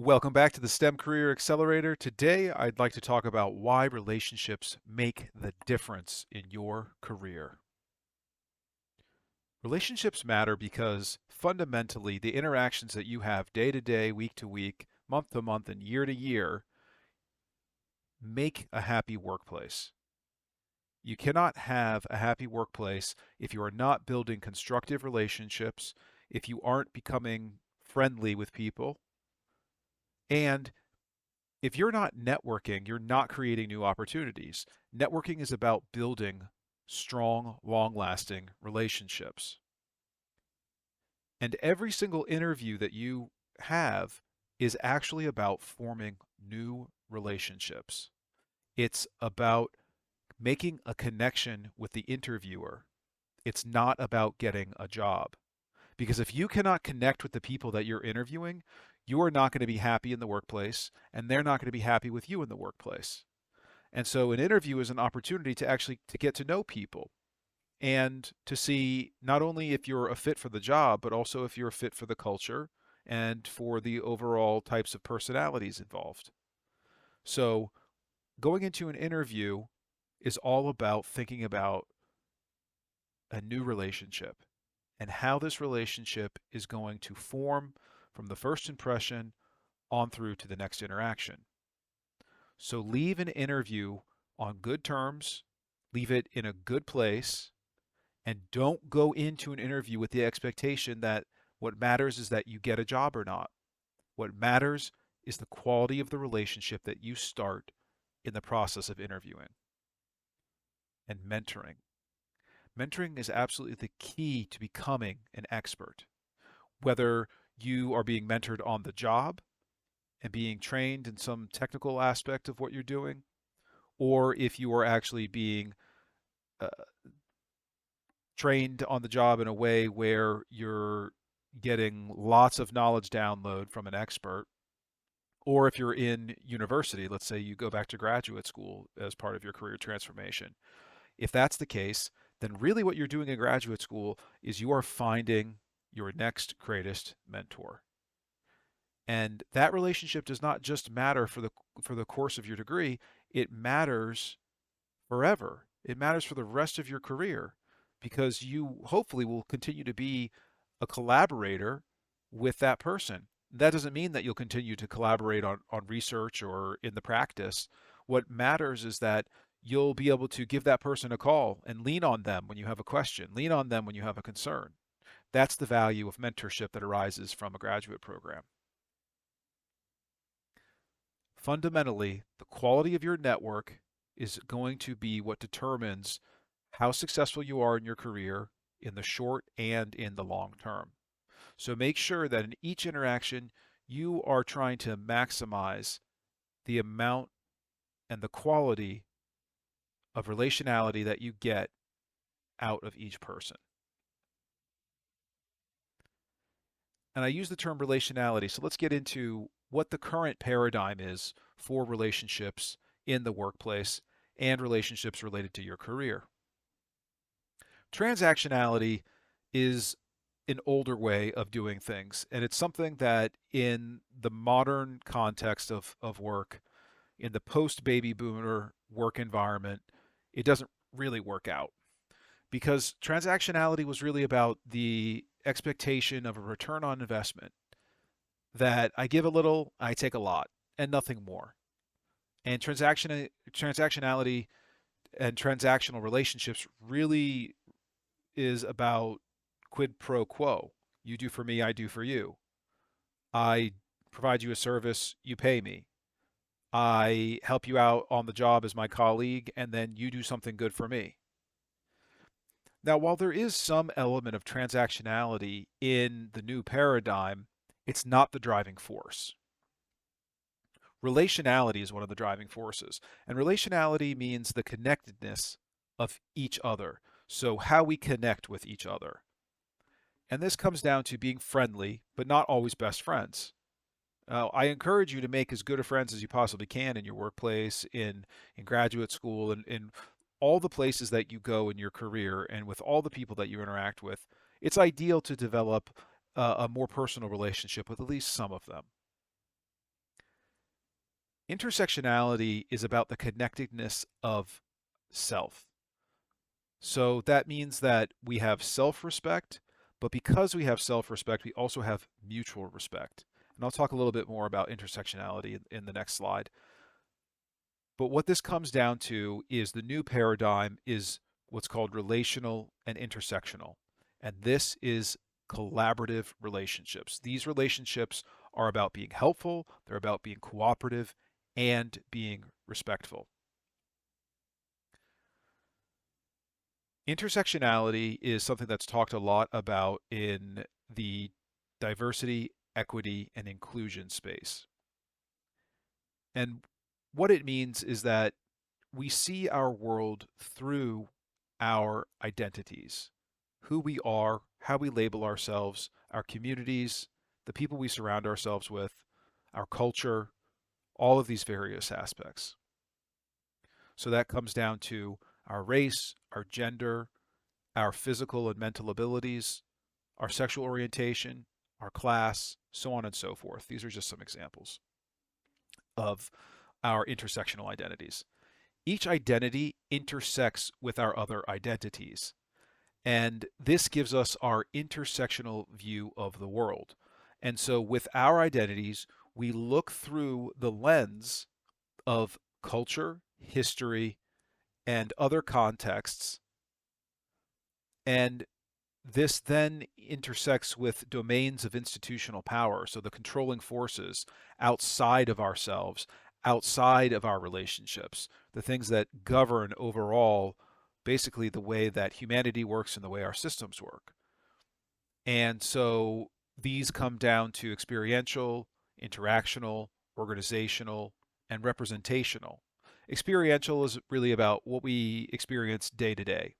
Welcome back to the STEM Career Accelerator. Today, I'd like to talk about why relationships make the difference in your career. Relationships matter because fundamentally, the interactions that you have day to day, week to week, month to month, and year to year make a happy workplace. You cannot have a happy workplace if you are not building constructive relationships, if you aren't becoming friendly with people, and if you're not networking, you're not creating new opportunities. Networking is about building strong, long lasting relationships. And every single interview that you have is actually about forming new relationships. It's about making a connection with the interviewer. It's not about getting a job. Because if you cannot connect with the people that you're interviewing, you are not going to be happy in the workplace, and they're not going to be happy with you in the workplace. And so an interview is an opportunity to actually to get to know people and to see not only if you're a fit for the job, but also if you're a fit for the culture and for the overall types of personalities involved. So going into an interview is all about thinking about a new relationship and how this relationship is going to form from the first impression on through to the next interaction. So leave an interview on good terms, leave it in a good place, and don't go into an interview with the expectation that what matters is that you get a job or not. What matters is the quality of the relationship that you start in the process of interviewing and mentoring. Mentoring is absolutely the key to becoming an expert. Whether you are being mentored on the job and being trained in some technical aspect of what you're doing, or if you are actually being uh, trained on the job in a way where you're getting lots of knowledge download from an expert, or if you're in university, let's say you go back to graduate school as part of your career transformation. If that's the case, then really what you're doing in graduate school is you are finding your next greatest mentor. And that relationship does not just matter for the course of your degree, it matters forever. It matters for the rest of your career because you hopefully will continue to be a collaborator with that person. That doesn't mean that you'll continue to collaborate on research or in the practice. What matters is that you'll be able to give that person a call and lean on them when you have a question, lean on them when you have a concern. That's the value of mentorship that arises from a graduate program. Fundamentally, the quality of your network is going to be what determines how successful you are in your career in the short and in the long term. So make sure that in each interaction, you are trying to maximize the amount and the quality of relationality that you get out of each person. And I use the term relationality, so let's get into what the current paradigm is for relationships in the workplace and relationships related to your career. Transactionality is an older way of doing things, and it's something that in the modern context of work, in the post baby boomer work environment, it doesn't really work out because transactionality was really about the expectation of a return on investment that I give a little, I take a lot, and nothing more. And transactionality and transactional relationships really is about quid pro quo. You do for me, I do for you. I provide you a service, you pay me. I help you out on the job as my colleague, and then you do something good for me. Now, while there is some element of transactionality in the new paradigm, it's not the driving force. Relationality is one of the driving forces, and relationality means the connectedness of each other. So, how we connect with each other. And this comes down to being friendly, but not always best friends. I encourage you to make as good of friends as you possibly can in your workplace, in graduate school, and in all the places that you go in your career, and with all the people that you interact with. It's ideal to develop a more personal relationship with at least some of them. Intersectionality is about the connectedness of self. So that means that we have self respect, but because we have self respect, we also have mutual respect. And I'll talk a little bit more about intersectionality in the next slide. But what this comes down to is the new paradigm is what's called relational and intersectional. And this is collaborative relationships. These relationships are about being helpful, they're about being cooperative, and being respectful. Intersectionality is something that's talked a lot about in the diversity, equity, and inclusion space. And what it means is that we see our world through our identities, who we are, how we label ourselves, our communities, the people we surround ourselves with, our culture, all of these various aspects. So that comes down to our race, our gender, our physical and mental abilities, our sexual orientation, our class, so on and so forth. These are just some examples of our intersectional identities. Each identity intersects with our other identities. And this gives us our intersectional view of the world. And so with our identities, we look through the lens of culture, history, and other contexts. And this then intersects with domains of institutional power, so the controlling forces outside of ourselves, outside of our relationships, the things that govern overall basically the way that humanity works and the way our systems work. And so these come down to experiential, interactional, organizational, and representational. Experiential is really about what we experience day to day.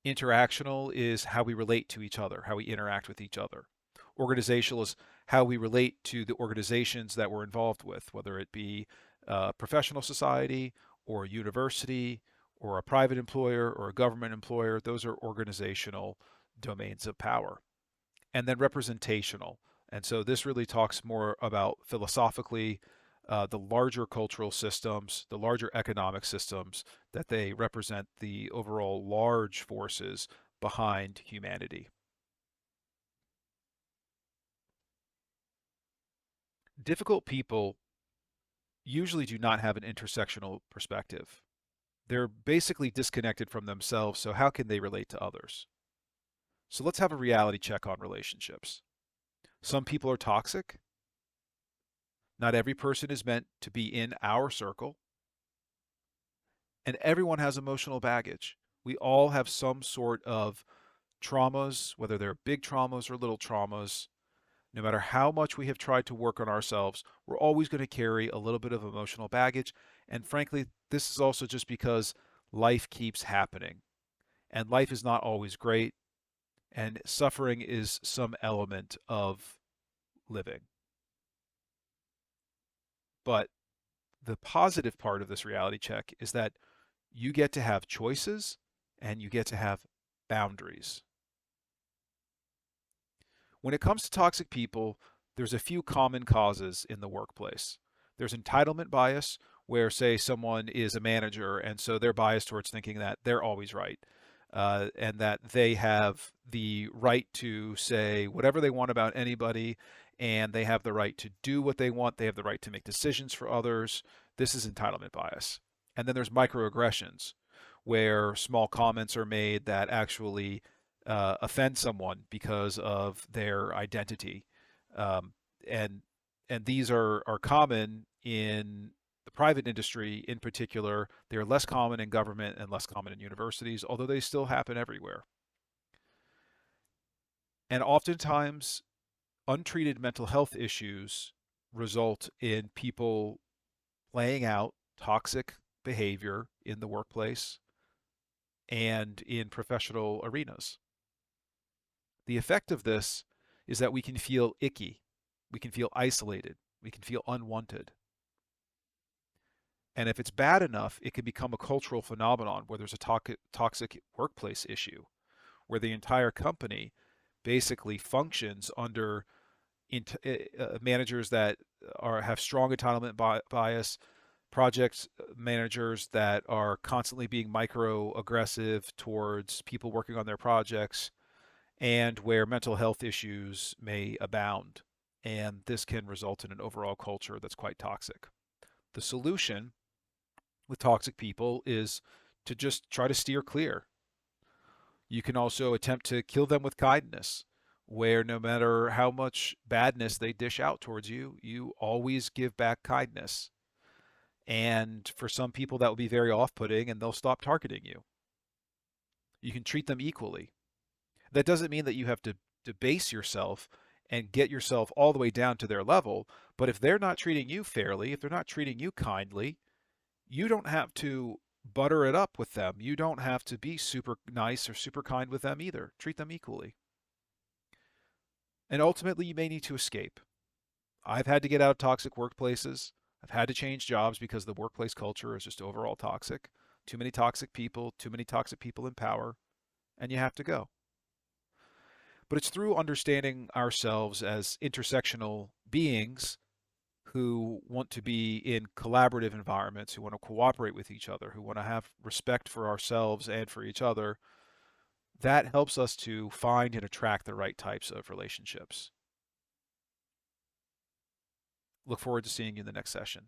Interactional is how we relate to each other, how we interact with each other. Organizational is how we relate to the organizations that we're involved with, whether it be a professional society or a university or a private employer or a government employer. Those are organizational domains of power. And then representational. And so this really talks more about philosophically the larger cultural systems, the larger economic systems, that they represent the overall large forces behind humanity. Difficult people usually do not have an intersectional perspective. They're basically disconnected from themselves, so how can they relate to others? So let's have a reality check on relationships. Some people are toxic. Not every person is meant to be in our circle. And everyone has emotional baggage. We all have some sort of traumas, whether they're big traumas or little traumas. No matter how much we have tried to work on ourselves, we're always going to carry a little bit of emotional baggage. And frankly, this is also just because life keeps happening. And life is not always great. And suffering is some element of living. But the positive part of this reality check is that you get to have choices and you get to have boundaries. When it comes to toxic people, there's a few common causes in the workplace. There's entitlement bias, where, say, someone is a manager and so they're biased towards thinking that they're always right, and that they have the right to say whatever they want about anybody, and they have the right to do what they want. They have the right to make decisions for others. This is entitlement bias. And then there's microaggressions, where small comments are made that actually offend someone because of their identity, um, and these are common in the private industry in particular. They're less common in government and less common in universities, although they still happen everywhere. And oftentimes, untreated mental health issues result in people playing out toxic behavior in the workplace and in professional arenas. The effect of this is that we can feel icky, we can feel isolated, we can feel unwanted. And if it's bad enough, it can become a cultural phenomenon where there's a toxic workplace issue, where the entire company basically functions under managers that have strong entitlement bias, project managers that are constantly being micro aggressive towards people working on their projects, and where mental health issues may abound. And this can result in an overall culture that's quite toxic. The solution with toxic people is to just try to steer clear. You can also attempt to kill them with kindness, where no matter how much badness they dish out towards you, you always give back kindness. And for some people, that will be very off putting and they'll stop targeting you. You can treat them equally. That doesn't mean that you have to debase yourself and get yourself all the way down to their level. But if they're not treating you fairly, if they're not treating you kindly, you don't have to butter it up with them. You don't have to be super nice or super kind with them either. Treat them equally. And ultimately, you may need to escape. I've had to get out of toxic workplaces. I've had to change jobs because the workplace culture is just overall toxic. Too many toxic people in power, and you have to go. But it's through understanding ourselves as intersectional beings who want to be in collaborative environments, who want to cooperate with each other, who want to have respect for ourselves and for each other, that helps us to find and attract the right types of relationships. Look forward to seeing you in the next session.